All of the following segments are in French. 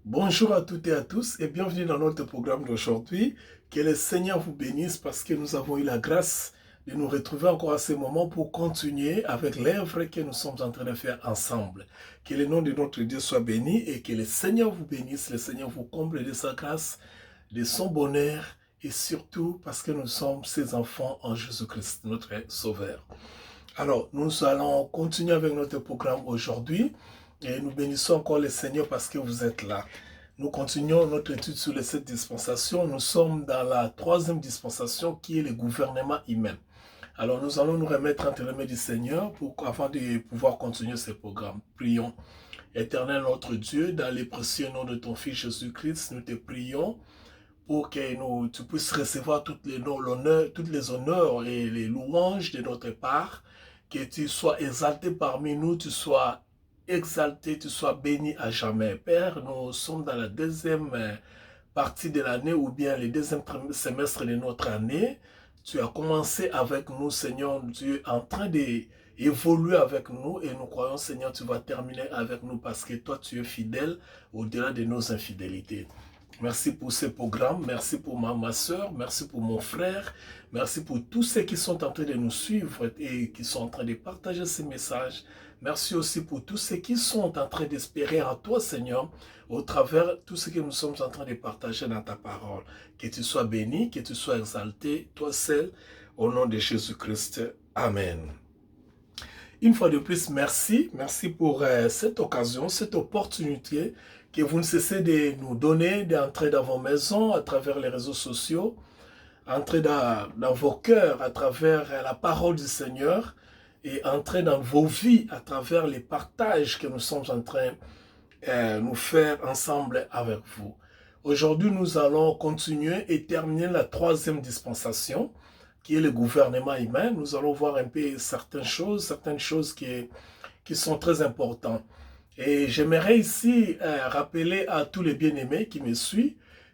Bonjour à toutes et à tous et bienvenue dans notre programme d'aujourd'hui. Que le Seigneur vous bénisse parce que nous avons eu la grâce de nous retrouver encore à ce moment pour continuer avec l'œuvre que nous sommes en train de faire ensemble. Que le nom de notre Dieu soit béni et que le Seigneur vous bénisse, le Seigneur vous comble de sa grâce, de son bonheur et surtout parce que nous sommes ses enfants en Jésus-Christ, notre Sauveur. Alors, nous allons continuer avec notre programme aujourd'hui et nous bénissons encore le Seigneur parce que vous êtes là. Nous continuons notre étude sur les 7 dispensations. Nous sommes dans la troisième dispensation qui est le gouvernement humain. Alors, nous allons nous remettre entre les mains du Seigneur afin de pouvoir continuer ce programme. Prions. Éternel notre Dieu, dans les précieux noms de ton Fils Jésus-Christ, nous te prions pour que tu puisses recevoir toutes les honneurs et les louanges de notre part, que tu sois exalté parmi nous, tu sois exalté, tu sois béni à jamais. Père, nous sommes dans la deuxième partie de l'année ou bien le deuxième semestre de notre année. Tu as commencé avec nous, Seigneur, tu es en train d'évoluer avec nous et nous croyons, Seigneur, tu vas terminer avec nous parce que toi, tu es fidèle au-delà de nos infidélités. Merci pour ce programme, merci pour ma soeur, merci pour mon frère, merci pour tous ceux qui sont en train de nous suivre et qui sont en train de partager ces messages. Merci aussi pour tous ceux qui sont en train d'espérer en toi, Seigneur, au travers de tout ce que nous sommes en train de partager dans ta parole. Que tu sois béni, que tu sois exalté, toi seul, au nom de Jésus-Christ. Amen. Une fois de plus, merci. Merci pour cette occasion, cette opportunité que vous ne cessez de nous donner d'entrer dans vos maisons à travers les réseaux sociaux, entrer dans vos cœurs à travers la parole du Seigneur et entrer dans vos vies à travers les partages que nous sommes en train de nous faire ensemble avec vous. Aujourd'hui, nous allons continuer et terminer la troisième dispensation, qui est le gouvernement humain. Nous allons voir un peu certaines choses qui sont très importantes. Et j'aimerais ici rappeler à tous les bien-aimés qui me suivent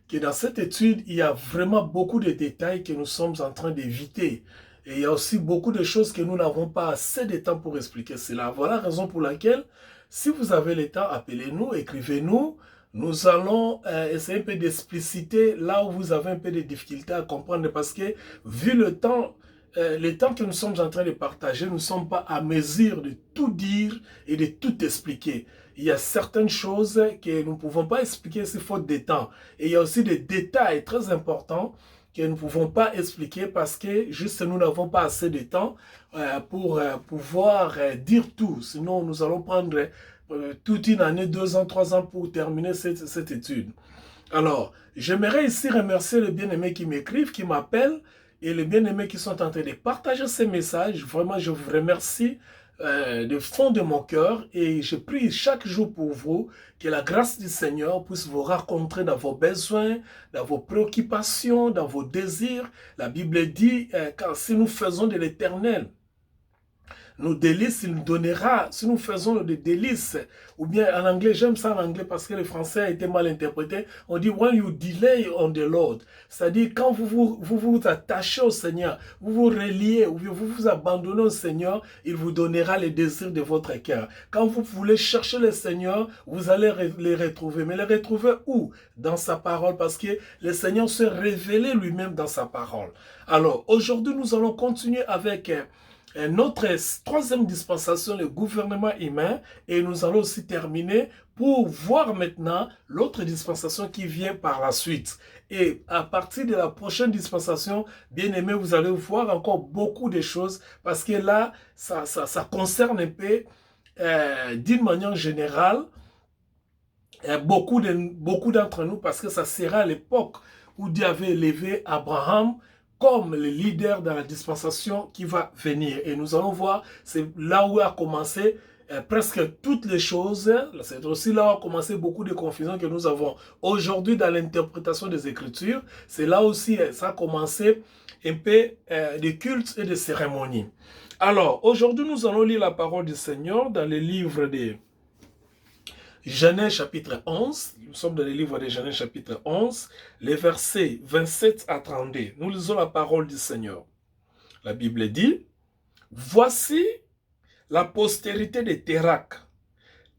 que dans cette étude, il y a vraiment beaucoup de détails que nous sommes en train d'éviter. Et il y a aussi beaucoup de choses que nous n'avons pas assez de temps pour expliquer cela. Voilà la raison pour laquelle, si vous avez le temps, appelez-nous, écrivez-nous. Nous allons essayer un peu d'expliciter là où vous avez un peu de difficultés à comprendre parce que vu le temps que nous sommes en train de partager, nous ne sommes pas à mesure de tout dire et de tout expliquer. Il y a certaines choses que nous ne pouvons pas expliquer si faute de temps. Et il y a aussi des détails très importants que nous ne pouvons pas expliquer parce que juste nous n'avons pas assez de temps pour pouvoir dire tout. Sinon, nous allons prendre toute une année, 2 ans, 3 ans pour terminer cette étude. Alors, j'aimerais ici remercier les bien-aimés qui m'écrivent, qui m'appellent, et les bien-aimés qui sont en train de partager ces messages. Vraiment, je vous remercie du fond de mon cœur et je prie chaque jour pour vous que la grâce du Seigneur puisse vous rencontrer dans vos besoins, dans vos préoccupations, dans vos désirs. La Bible dit, car si nous faisons de l'éternel nos délices, il nous donnera, si nous faisons des délices, ou bien en anglais, j'aime ça en anglais parce que le français a été mal interprété, on dit when you delay on the Lord, c'est-à-dire quand vous attachez au Seigneur, vous vous reliez, ou bien vous vous abandonnez au Seigneur, il vous donnera les désirs de votre cœur. Quand vous voulez chercher le Seigneur, vous allez les retrouver. Mais les retrouver où? Dans sa parole, parce que le Seigneur se révélait lui-même dans sa parole. Alors, aujourd'hui, nous allons continuer avec notre troisième dispensation, le gouvernement humain, et nous allons aussi terminer pour voir maintenant l'autre dispensation qui vient par la suite. Et à partir de la prochaine dispensation, bien aimé, vous allez voir encore beaucoup de choses parce que là, ça concerne un peu, d'une manière générale, beaucoup d'entre nous parce que ça sera à l'époque où Dieu avait élevé Abraham comme le leader dans la dispensation qui va venir. Et nous allons voir, c'est là où a commencé presque toutes les choses. C'est aussi là où a commencé beaucoup de confusions que nous avons aujourd'hui dans l'interprétation des Écritures. C'est là aussi, ça a commencé un peu de cultes et de cérémonies. Alors, aujourd'hui, nous allons lire la parole du Seigneur dans le livre de Genèse chapitre 11, nous sommes dans le livre de Genèse chapitre 11, les versets 27 à 32. Nous lisons la parole du Seigneur. La Bible dit, « Voici la postérité de Térak.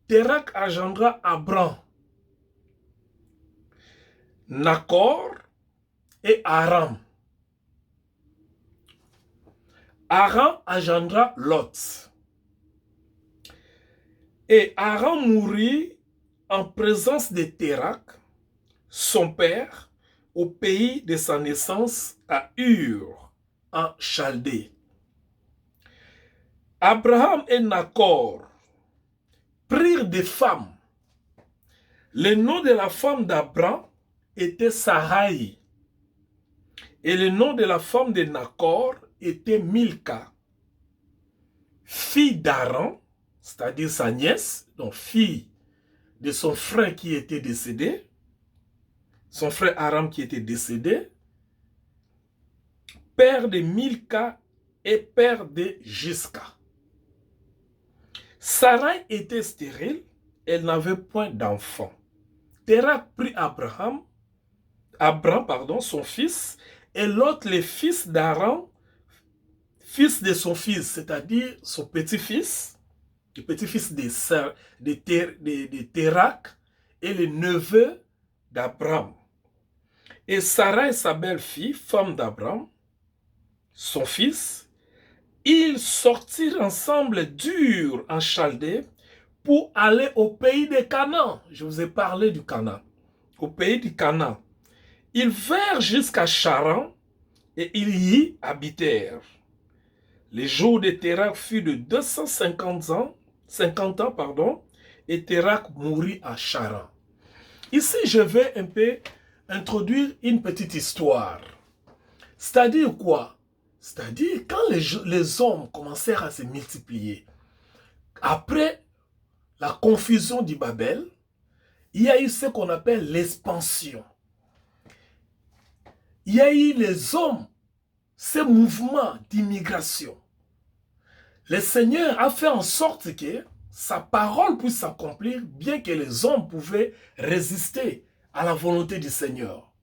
Térak engendra Abram. Nacor et Aram. Aram engendra Lot. Et Aram mourut en présence de Térak, son père, au pays de sa naissance à Ur, en Chaldée. Abraham et Nacor prirent des femmes. Le nom de la femme d'Abraham était Sarai. Et le nom de la femme de Nacor était Milka, fille d'Aran, c'est-à-dire sa nièce, donc fille de son frère qui était décédé, son frère Aram qui était décédé, père de Milka et père de Jiska. Sarai était stérile, elle n'avait point d'enfant. Térak prit Abraham, son fils, et l'autre, le fils d'Aram, fils de son fils, c'est-à-dire son petit-fils, le petit-fils de Térak, et le neveu d'Abraham. Et Sarah, sa belle-fille, femme d'Abraham, son fils, ils sortirent ensemble d'Ur en Chaldée pour aller au pays de Canaan. Je vous ai parlé du Canaan. Au pays du Canaan. Ils vinrent jusqu'à Charan et ils y habitèrent. Les jours de Térak furent de 250 ans, et Térak mourut à Charan. Ici, je vais un peu introduire une petite histoire. C'est-à-dire quoi? C'est-à-dire quand les hommes commencèrent à se multiplier, après la confusion du Babel, il y a eu ce qu'on appelle l'expansion. Il y a eu les hommes, ces mouvements d'immigration. Le Seigneur a fait en sorte que sa parole puisse s'accomplir, bien que les hommes pouvaient résister à la volonté du Seigneur.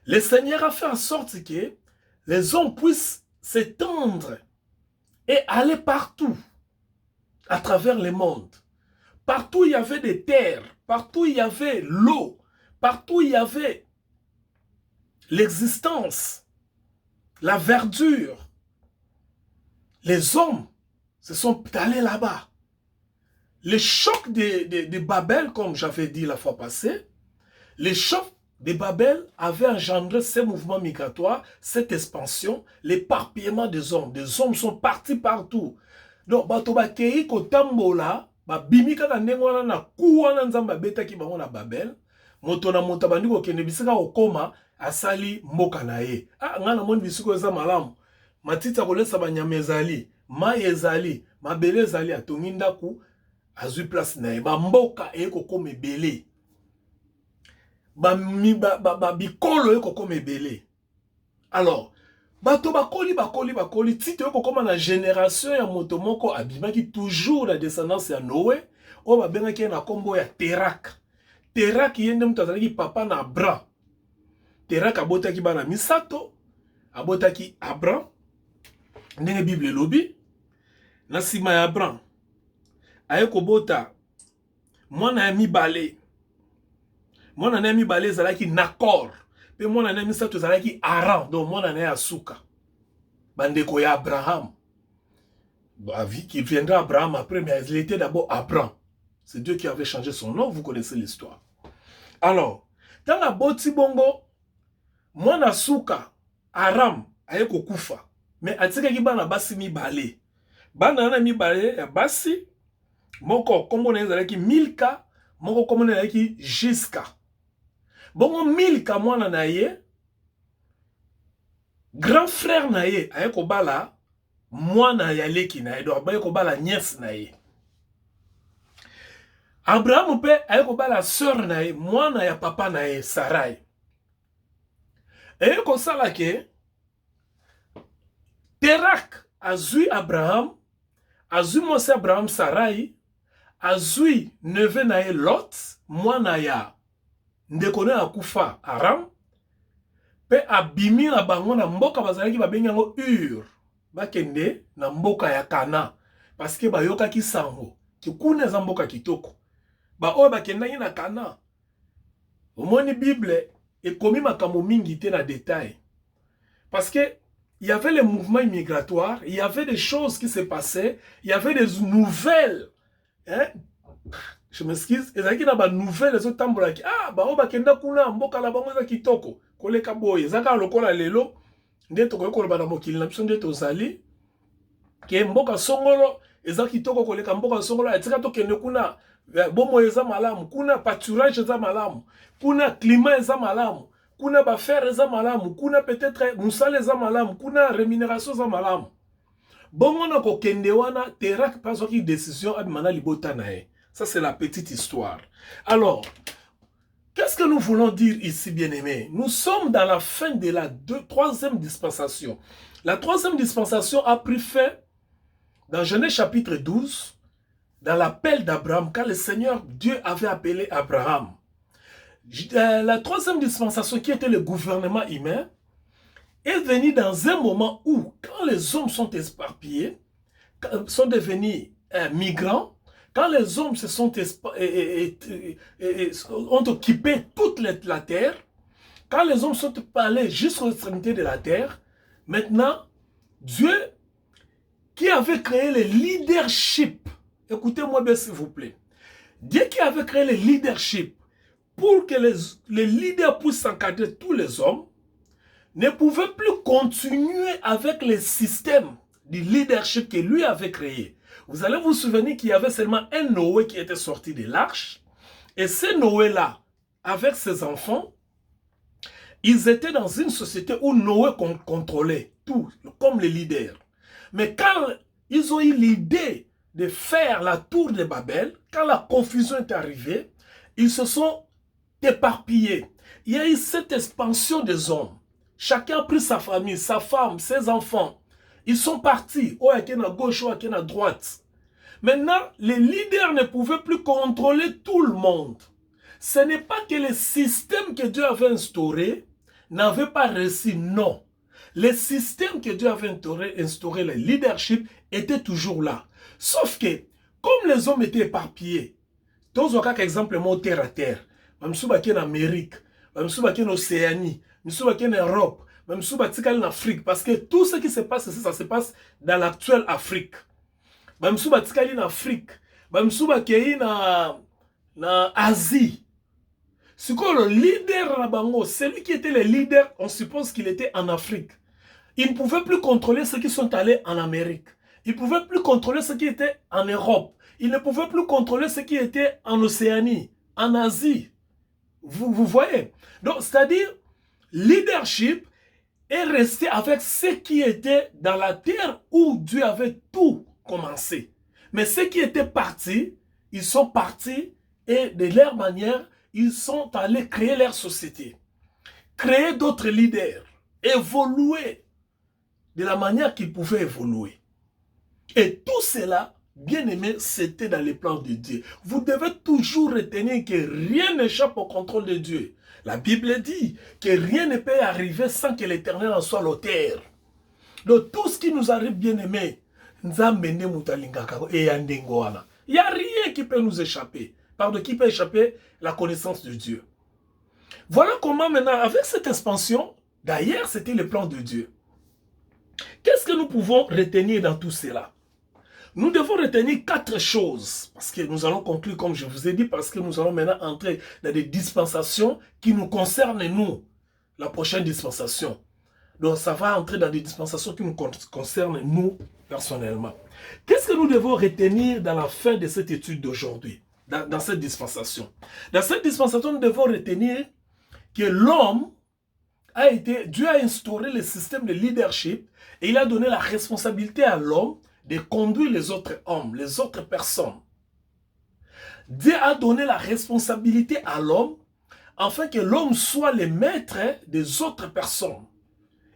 Le Seigneur a fait en sorte que les hommes puissent s'étendre et aller partout, à travers le monde. Partout il y avait des terres, partout il y avait l'eau, partout il y avait l'existence, la verdure. Les hommes se sont allés là-bas. Le choc de Babel, comme j'avais dit la fois passée, le choc de Babel avait engendré ces mouvements migratoires, cette expansion, l'éparpillement des hommes. Des hommes sont partis partout. Donc, Batoba Kei Kotambola, Bimika Nengwana na Kuwana Nzamba Beta ki bango na Babel, Motona Montabandiko Kenebisika Okoma, Asali Mokanae. Ah, ngana mon bisiko eza malamu. Matita kolesa banyama ezali, mai ezali, mabele ezali, atongi ndaku, azwi place na ye. Mboka eko koma ebele. Bikolo eko koma ebele. Alors, bato bakoli, tite eko koma na génération ya moto moko abimaki toujours la descendance ya Noé, o babengaki na kombo ya Térak. Térak yende mutu azalaki papa na Abraham. Térak abotaki bana misato, abotaki Abraham. Ndenge Bible lobi na sima ya Abraham aye kobota mwana ya mibale. Mwana na mibale ezalaki Nacor, pe mwana na misato ezalaki Aram, donc mwana na ya Suka, bandeko ya Abraham. Qui viendra Abraham après, mais il était d'abord Abraham. C'est Dieu qui avait changé son nom, vous connaissez l'histoire. Alors, dans la boti bongo, mwana Suka, Aram aye kokufa. Mais atika ki bana basi mibale. Bana na mibale ya basi, moko kombo na ezalaki Milka, moko kombo na ezalaki Jiska. Bongo Milka mwana na ye, grand frère na ye, aye kobala mwana ya leki na ye, donc aye kobala nièce na ye. Abraham pe aye kobala sœur na ye, mwana ya papa na ye, Sarai. Aye kosala ke Térak azui Abraham, azui Mose Abraham Sarai, azui neve na ye Lot, mwana ya ndekone akufa Aram, pe abimi na bango na mboka bazalaki babengi yango Ur, bakende na mboka ya Kana, parce que bayoka ki sango, ki kuna za mboka kitoko. Ba oyo bakendaki na Kana, Au moins, la Bible est commis makambo mingi te na détail. Parce que il y avait les mouvements migratoires, il y avait des choses qui se passaient, il y avait des nouvelles. Hein? Je m'excuse, il y a des nouvelles, les autres tambola qui ah ba oba kenda kuna mboka la bango za kitoko koleka boye zaka lokola lelo ndeto ko ko ba na mokili na biso ndeto zali ke mboka songolo eza kitoko koleka mboka songolo atika to kende kuna bomo eza malamu kuna pâturage eza malamu kuna climat eza malamu kuna ba fer eza malamu kuna peut-être musala eza malamu kuna rémunération eza malamu bongo na ko kende wana terak paso ki décision abimana libota na e. Ça, c'est la petite histoire. Alors, qu'est-ce que nous voulons dire ici, bien-aimés? Nous sommes dans la fin de la troisième dispensation. La troisième dispensation a pris fin dans Genèse chapitre 12, dans l'appel d'Abraham, quand le Seigneur Dieu avait appelé Abraham. La troisième dispensation, qui était le gouvernement humain, est venue dans un moment où, quand les hommes sont éparpillés, sont devenus migrants, quand les hommes se sont ont occupé toute la terre, quand les hommes sont allés jusqu'aux extrémités de la terre, maintenant, Dieu, qui avait créé le leadership, écoutez-moi bien s'il vous plaît, Dieu qui avait créé le leadership pour que les leaders puissent encadrer tous les hommes, ne pouvait plus continuer avec le système du leadership que lui avait créé. Vous allez vous souvenir qu'il y avait seulement un Noé qui était sorti de l'arche. Et ce Noé-là, avec ses enfants, ils étaient dans une société où Noé contrôlait tout, comme les leaders. Mais quand ils ont eu l'idée de faire la tour de Babel, quand la confusion est arrivée, ils se sont éparpillés. Il y a eu cette expansion des hommes. Chacun a pris sa famille, sa femme, ses enfants. Ils sont partis, ou à gauche, ou à droite. Maintenant, les leaders ne pouvaient plus contrôler tout le monde. Ce n'est pas que le système que Dieu avait instauré n'avait pas réussi, non. Le système que Dieu avait instauré, le leadership, était toujours là. Sauf que, comme les hommes étaient éparpillés, dans un cas exemple, terre à terre, même si en Amérique, même si en Océanie, même si en Europe, même si en Afrique, parce que tout ce qui se passe ici, ça se passe dans l'actuelle Afrique. Même si en Afrique, même si en Asie. C'est quoi le leader là-bas? Celui qui était le leader, on suppose qu'il était en Afrique. Il ne pouvait plus contrôler ceux qui sont allés en Amérique. Il ne pouvait plus contrôler ceux qui étaient en Europe. Il ne pouvait plus contrôler ceux qui étaient en Océanie, en Asie. Vous voyez? Donc, c'est-à-dire, leadership est resté avec ceux qui étaient dans la terre où Dieu avait tout commencé. Mais ceux qui étaient partis, ils sont partis et de leur manière, ils sont allés créer leur société. Créer d'autres leaders. Évoluer de la manière qu'ils pouvaient évoluer. Et tout cela, bien aimé, c'était dans les plans de Dieu. Vous devez toujours retenir que rien n'échappe au contrôle de Dieu. La Bible dit que rien ne peut arriver sans que l'Éternel en soit l'auteur. Donc tout ce qui nous arrive, bien aimé, il n'y a rien qui peut nous échapper. Pardon, qui peut échapper la connaissance de Dieu. Voilà comment maintenant, avec cette expansion, d'ailleurs, c'était le plan de Dieu. Qu'est-ce que nous pouvons retenir dans tout cela? Nous devons retenir 4 choses, parce que nous allons conclure, comme je vous ai dit, parce que nous allons maintenant entrer dans des dispensations qui nous concernent, nous, la prochaine dispensation. Donc, ça va entrer dans des dispensations qui nous concernent, nous, personnellement. Qu'est-ce que nous devons retenir dans la fin de cette étude d'aujourd'hui, dans cette dispensation? Dans cette dispensation, nous devons retenir que l'homme Dieu a instauré le système de leadership et il a donné la responsabilité à l'homme de conduire les autres hommes, les autres personnes. Dieu a donné la responsabilité à l'homme afin que l'homme soit le maître des autres personnes.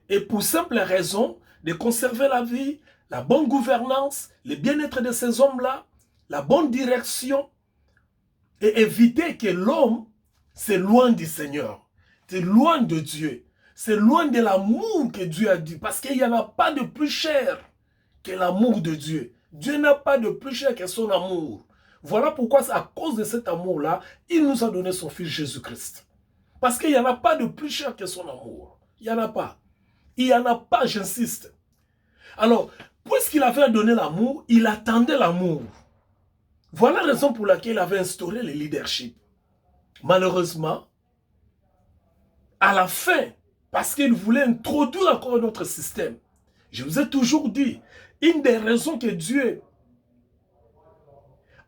Et pour simple raison de conserver la vie, la bonne gouvernance, le bien-être de ces hommes-là, la bonne direction et éviter que l'homme s'éloigne du Seigneur, s'éloigne de Dieu. C'est loin de l'amour que Dieu a dit. Parce qu'il n'y en a pas de plus cher que l'amour de Dieu. Dieu n'a pas de plus cher que son amour. Voilà pourquoi, à cause de cet amour-là, il nous a donné son Fils Jésus-Christ. Parce qu'il n'y en a pas de plus cher que son amour. Il n'y en a pas. Il n'y en a pas, j'insiste. Alors, puisqu'il avait donné l'amour, il attendait l'amour. Voilà la raison pour laquelle il avait instauré le leadership. Malheureusement, à la fin, parce qu'il voulait introduire encore un autre système, je vous ai toujours dit, une des raisons que Dieu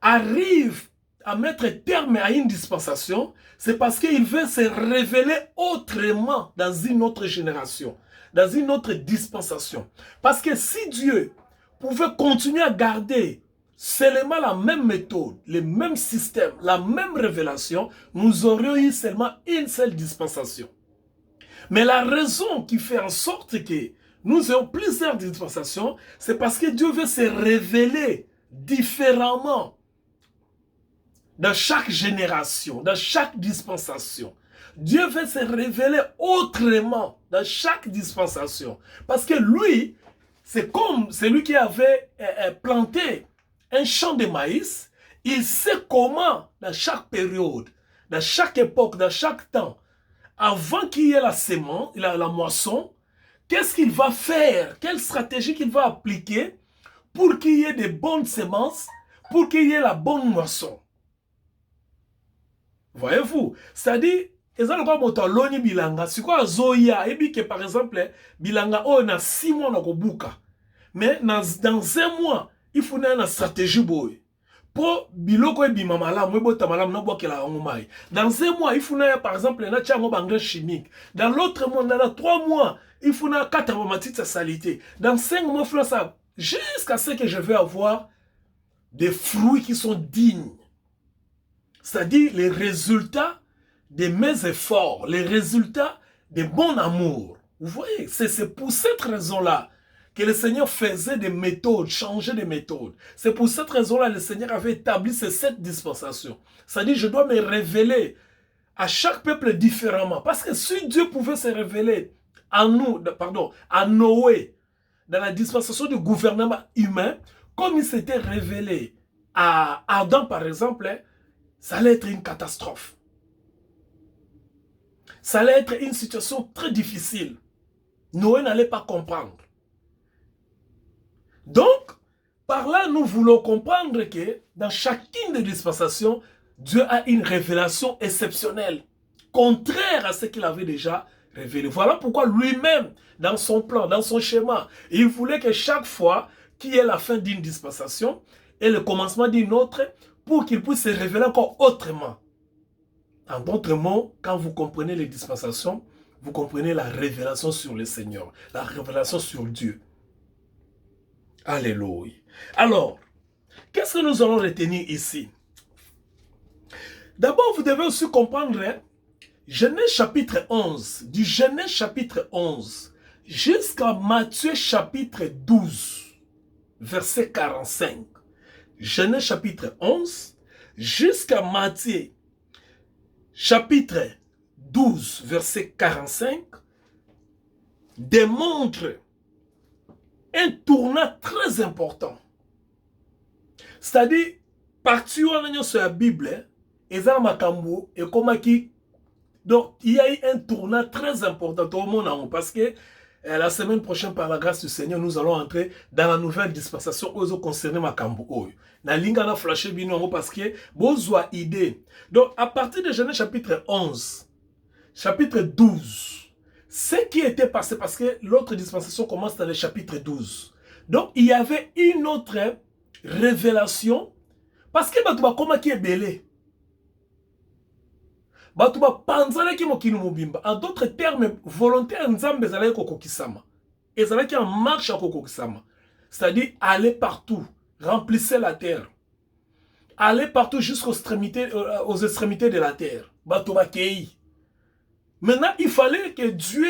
arrive à mettre terme à une dispensation, c'est parce qu'il veut se révéler autrement dans une autre génération, dans une autre dispensation. Parce que si Dieu pouvait continuer à garder seulement la même méthode, le même système, la même révélation, nous aurions eu seulement une seule dispensation. Mais la raison qui fait en sorte que nous ayons plusieurs dispensations, c'est parce que Dieu veut se révéler différemment dans chaque génération, dans chaque dispensation. Dieu veut se révéler autrement dans chaque dispensation. Parce que lui, c'est comme celui qui avait planté un champ de maïs. Il sait comment, dans chaque période, dans chaque époque, dans chaque temps, avant qu'il y ait la sémence, la moisson, qu'est-ce qu'il va faire? Quelle stratégie qu'il va appliquer pour qu'il y ait de bonnes semences, pour qu'il y ait la bonne moisson? Voyez-vous? C'est-à-dire, ezalaka moto aloni bilanga, sikoyo azoya, ebi que par exemple, bilanga oyo na 6 mois na kobuka. Mais dans 1 mois, il faut une stratégie boy. Pour biloko ebima malamu, ebota malamu na bwakela yango mai. Dans 1 mois, il faut par exemple na tia ngo engrais chimique. Dans l'autre mois, dans 3 mois, il faut na 4 aromatiques de salité. Dans 5 mois, il faut ça jusqu'à ce que je vais avoir des fruits qui sont dignes. C'est-à-dire les résultats de mes efforts, les résultats de mon amour. Vous voyez, c'est pour cette raison-là que le Seigneur faisait des méthodes, changeait des méthodes. C'est pour cette raison-là que le Seigneur avait établi ces 7 dispensations. C'est-à-dire, je dois me révéler à chaque peuple différemment. Parce que si Dieu pouvait se révéler à nous, pardon, à Noé, dans la dispensation du gouvernement humain, comme il s'était révélé à Adam, par exemple, ça allait être une catastrophe. Ça allait être une situation très difficile. Noé n'allait pas comprendre. Donc, par là, nous voulons comprendre que dans chacune des dispensations, Dieu a une révélation exceptionnelle, contraire à ce qu'il avait déjà révélé. Voilà pourquoi lui-même, dans son plan, dans son schéma, il voulait que chaque fois qu'il y ait la fin d'une dispensation et le commencement d'une autre, pour qu'il puisse se révéler encore autrement. En d'autres mots, quand vous comprenez les dispensations, vous comprenez la révélation sur le Seigneur, la révélation sur Dieu. Alléluia. Alors, qu'est-ce que nous allons retenir ici? D'abord, vous devez aussi comprendre Genèse chapitre 11, du Genèse chapitre 11 jusqu'à Matthieu chapitre 12, verset 45. Genèse chapitre 11 jusqu'à Matthieu chapitre 12, verset 45 démontre un tournant très important. C'est-à-dire, partie où on a sur la Bible, et donc il y a eu un tournant très important au monde parce que la semaine prochaine, par la grâce du Seigneur, nous allons entrer dans la nouvelle dispensation concernant Makambo. Na linga na flashé bino parce que bozwa idée. Donc à partir de Genèse chapitre 11, chapitre 12, ce qui était passé, parce que l'autre dispensation commence dans le chapitre 12. Donc il y avait une autre révélation, parce que Batouba Koma qui est belé. Batouba Panzana qui mokinu mobimba. En d'autres termes, volontaire Nzambe zalaye kokokisama. Et zalaye qui en marche à kokokisama. C'est-à-dire aller partout, remplissez la terre. Aller partout jusqu'aux extrémités de la terre. Batouba Kei. Maintenant, il fallait que Dieu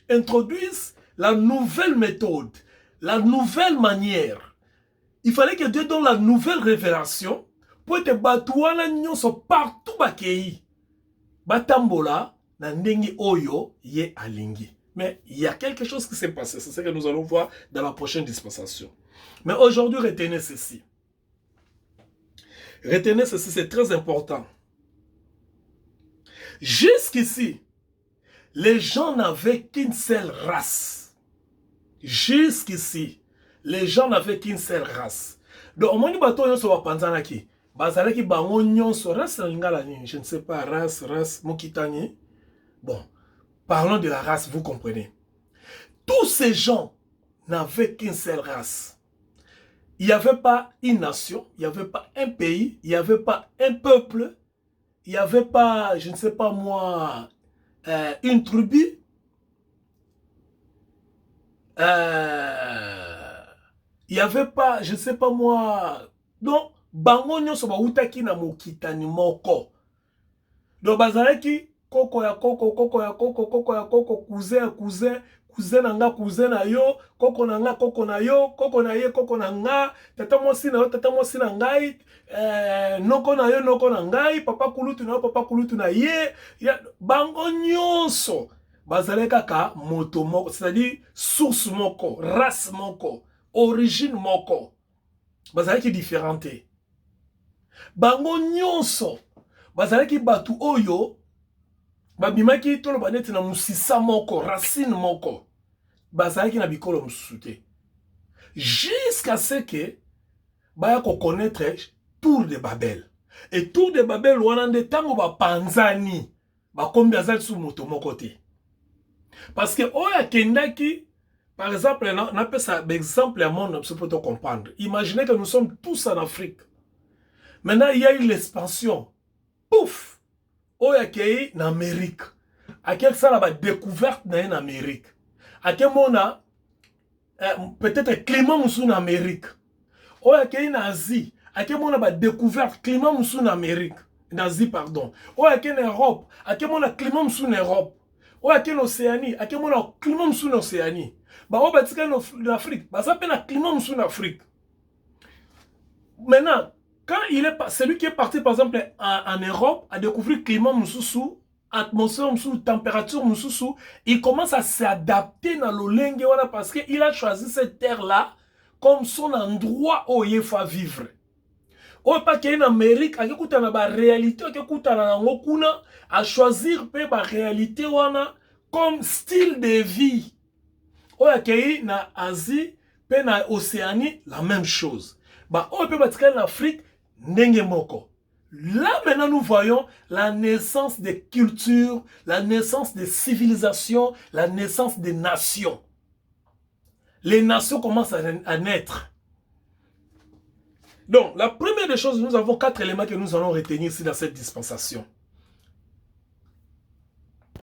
introduise la nouvelle méthode, la nouvelle manière. Il fallait que Dieu donne la nouvelle révélation pour que batouana nyonso partout bakei. Batambola na ndengi oyo ye alingi. Mais il y a quelque chose qui s'est passé. C'est ce que nous allons voir dans la prochaine dispensation. Mais aujourd'hui, retenez ceci. Retenez ceci, c'est très important. Jusqu'ici, les gens n'avaient qu'une seule race. Jusqu'ici, les gens n'avaient qu'une seule race. Donc, au moins, nous bateau sur Panzanaki. Bazalaki bango nyonso race lingala ni, je ne sais pas, race mokitani. Bon, parlons de la race, vous comprenez. Tous ces gens n'avaient qu'une seule race. Il n'y avait pas une nation, il n'y avait pas un pays, il n'y avait pas un peuple, il n'y avait pas, je ne sais pas moi, une tribu. Il n'y avait pas, je ne sais pas moi, donc, bango nyonso ba utaki na mokitani moko. Donc, bazalaki, koko ya koko, koko ya koko, koko ya koko, cousin ya cousin, cousin na nga, cousin na yo, koko na nga, koko na yo, koko na ye, koko na nga, tata mwasi na yo, tata mwasi na ngai, noko na yo, noko na ngai, papa kulutu na yo, papa kulutu na ye, ya, bango nyonso. Bazalaki kaka moto moko, c'est-à-dire source moko, race moko, origine moko. Bazalaki différente. Bango nyonso. Bazalaki batu oyo, babimaki tolo baneti na musisa moko, racine moko. Bazalaki na bikolo mususute. Jusqu'à ce que, baya ko connaître Tour de Babel. Et Tour de Babel, wanande tango ba panzani, ba kombi azali sous moto moko te. Parce que, oya kendaki, par exemple, on appelle ça exemple à mon pour te comprendre. Imaginez que nous sommes tous en Afrique. Maintenant, il y a eu l'expansion. Pouf! Oya kei en Amérique. À quel ça la découverte en Amérique. À quel moment peut-être climat en Amérique. Oya kei en Asie. À quel moment la découverte climat en Amérique. En Asie, pardon. Oya kei en Europe. À quel moment climat en Europe. Oya kei en Océanie. À quel moment climat en Océanie. Bah, on va dire en Afrique. Bah, ça peut être climat en Afrique. Maintenant, quand il est celui qui est parti par exemple en Europe à découvrir le climat moussou, atmosphère moussou, température moussou, il commence à s'adapter dans le lingue parce qu'il a choisi cette terre là comme son endroit où il faut vivre. Ou pas qu'il y a en Amérique, à écouter la réalité, à écouter la ngokuna, à choisir la réalité comme style de vie. Ou qu'il y a en Asie, en Océanie, la même chose. Bah, on peut battre en Afrique, Nengemoko. Là, maintenant, nous voyons la naissance des cultures, la naissance des civilisations, la naissance des nations. Les nations commencent à naître. Donc, la première des choses, nous avons 4 éléments que nous allons retenir ici dans cette dispensation.